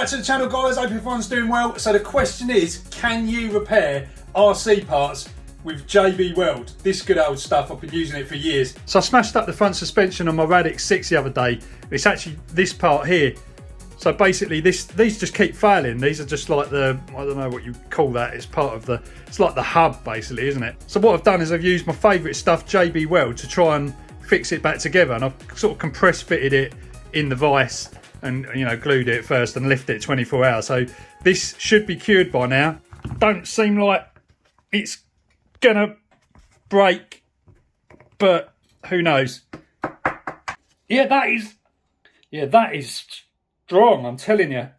back to the channel, guys. Hope everyone's doing well. So the question is, can you repair RC parts with JB Weld? This good old stuff, I've been using it for years. So I smashed up the front suspension on my Radix 6 the other day. It's actually this part here. So basically these just keep failing. These are just like the, I don't know what you call that. It's part of the, it's like the hub basically, isn't it? So what I've done is I've used my favourite stuff, JB Weld, to try and fix it back together. And I've sort of compress fitted it in the vise and, you know, glued it first and left it 24 hours. So this should be cured by now. Don't seem like it's gonna break, but who knows? Yeah, that is strong, I'm telling you.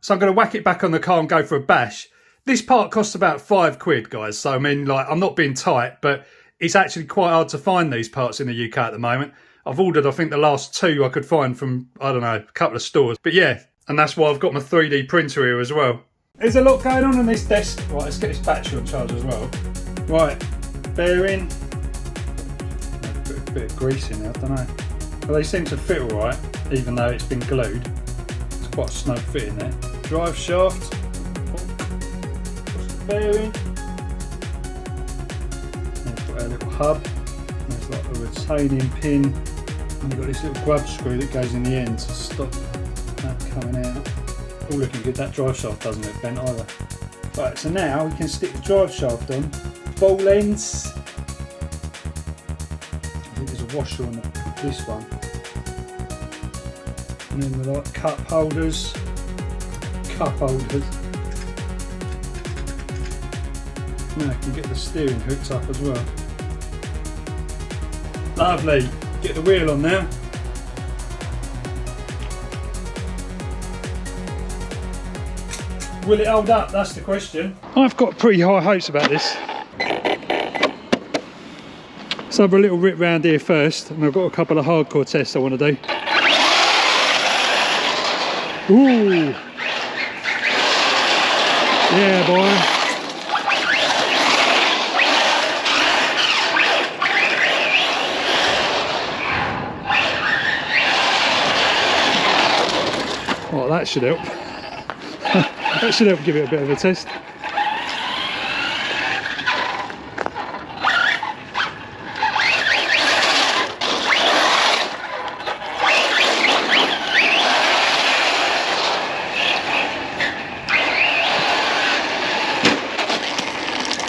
So I'm gonna whack it back on the car and go for a bash. This part costs about £5, guys. So I mean, like, I'm not being tight, but it's actually quite hard to find these parts in the UK at the moment. I've ordered, I think, the last 2 I could find from, I don't know, a couple of stores. But yeah, and that's why I've got my 3D printer here as well. There's a lot going on this desk. Right, let's get this battery on charge as well. Right, bearing. Put a bit of grease in there, I don't know. Well, they seem to fit all right, even though it's been glued. It's quite a snug fit in there. Drive shaft. What's the bearing? We've got our little hub. There's like a retaining pin. And you've got this little grub screw that goes in the end to stop that coming out. All looking good. That drive shaft doesn't look bent either. Right, so now we can stick the drive shaft on. Ball ends. I think there's a washer on this one. And then the like cup holders. Cup holders. Now I can get the steering hooked up as well. Lovely. Get the wheel on now. Will it hold up? That's the question. I've got pretty high hopes about this. Let's have a little rip round here first, and I've got a couple of hardcore tests I want to do. Ooh! Yeah, boy. Well, that should help. That should help give it a bit of a test.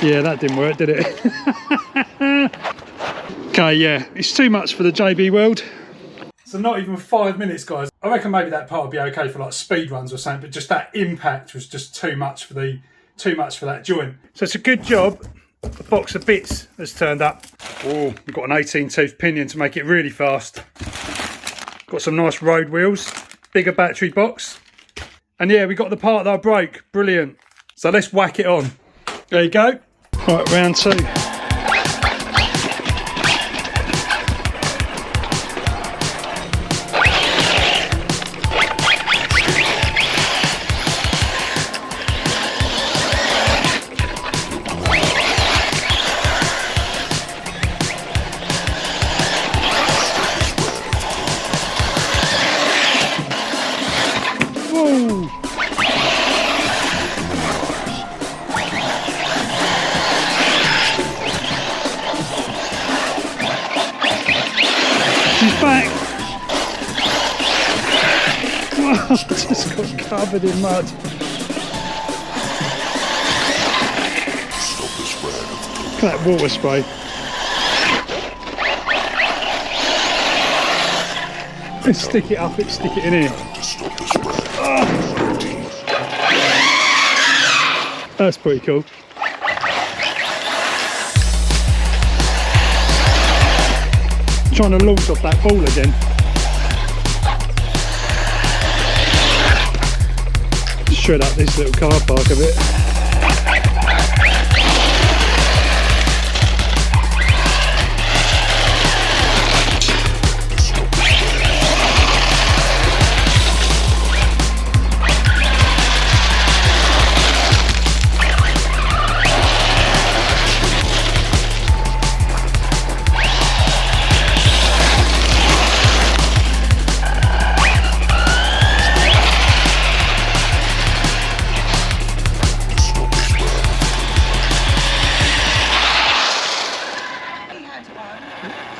Yeah, that didn't work, did it? Okay, yeah, it's too much for the JB Weld. So not even 5 minutes, guys. I reckon maybe that part would be okay for like speed runs or something, but just that impact was just too much for that joint. So it's a good job. The box of bits has turned up. Oh, we've got an 18-tooth pinion to make it really fast. Got some nice road wheels, bigger battery box, and yeah, we got the part that I broke. Brilliant. So let's whack it on. There you go. Right, round 2. She's back. Wow, just got covered in mud. Look at that water spray. Let's stick it up, let's stick it in here. Oh. That's pretty cool. Trying to launch off that ball again. Shred up this little car park a bit.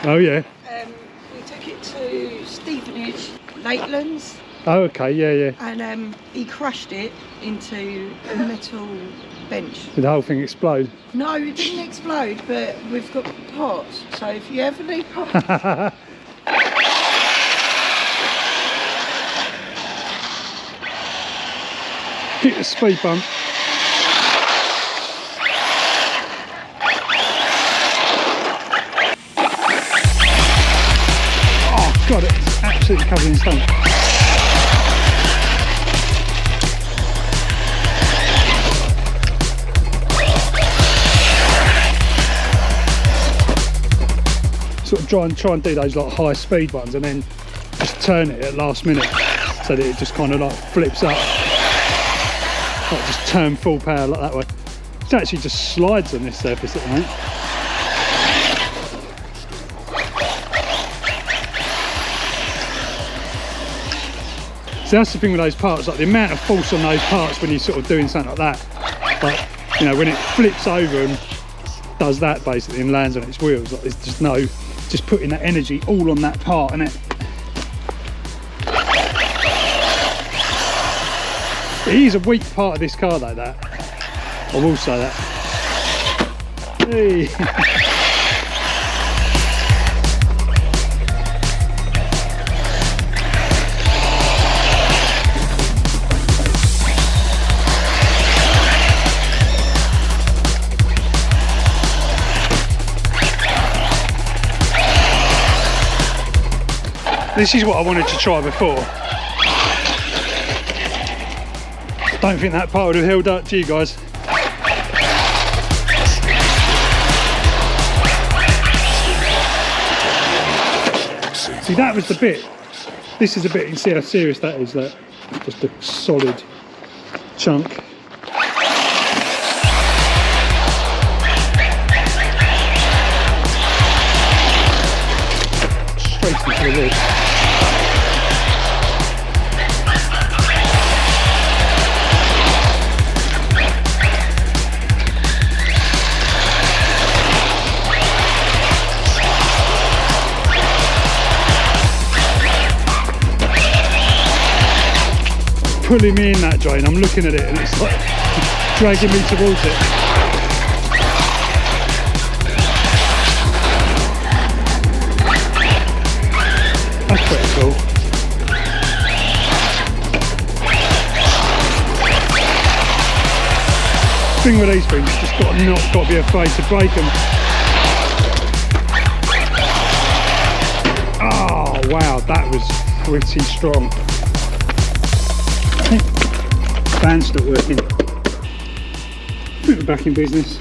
Oh yeah. We took it to Stevenage, Lakelands. Oh okay, yeah. And he crushed it into a metal bench. Did the whole thing explode? No, it didn't explode, but we've got pots, so if you ever need pots... Hit the speed bump. Oh god, it's absolutely covered in stone. Sort of try and do those like high speed ones and then just turn it at last minute so that it just kind of like flips up. Like just turn full power like that way. It actually just slides on this surface at the moment. So that's the thing with those parts, like the amount of force on those parts when you're sort of doing something like that. Like, you know, when it flips over and does that basically and lands on its wheels, like there's just no, just putting that energy all on that part, innit? It is a weak part of this car though, that. I will say that. Hey. This is what I wanted to try before. Don't think that part would have held up to you guys. See, that was the bit. This is a bit, you can see how serious that is, that just a solid chunk. Straight into the lid. Pulling me in that drain, I'm looking at it and it's like dragging me towards it. That's pretty cool. The thing with these things, you just got to be afraid to break them. Oh wow, that was pretty strong. Fan's still working. Put it back in business.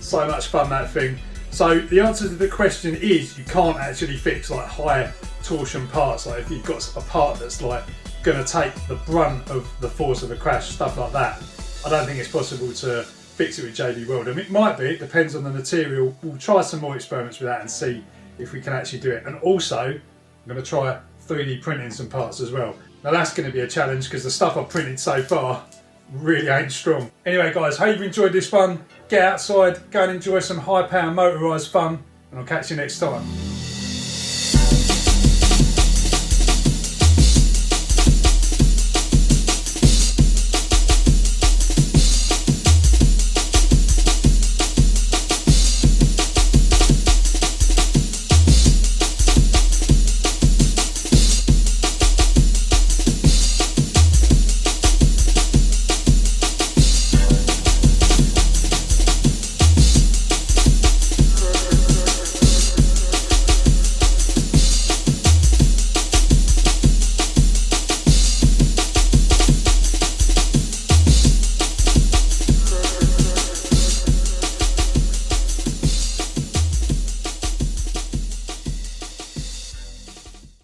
So much fun, that thing. So the answer to the question is you can't actually fix like high torsion parts. Like if you've got a part that's like going to take the brunt of the force of a crash, stuff like that, I don't think it's possible to fix it with JB Weld. I mean, it might be, it depends on the material. We'll try some more experiments with that and see if we can actually do it. And also, I'm going to try 3D printing some parts as well. Now that's going to be a challenge because the stuff I've printed so far really ain't strong. Anyway guys, hope you've enjoyed this fun. Get outside, go and enjoy some high power motorised fun, and I'll catch you next time.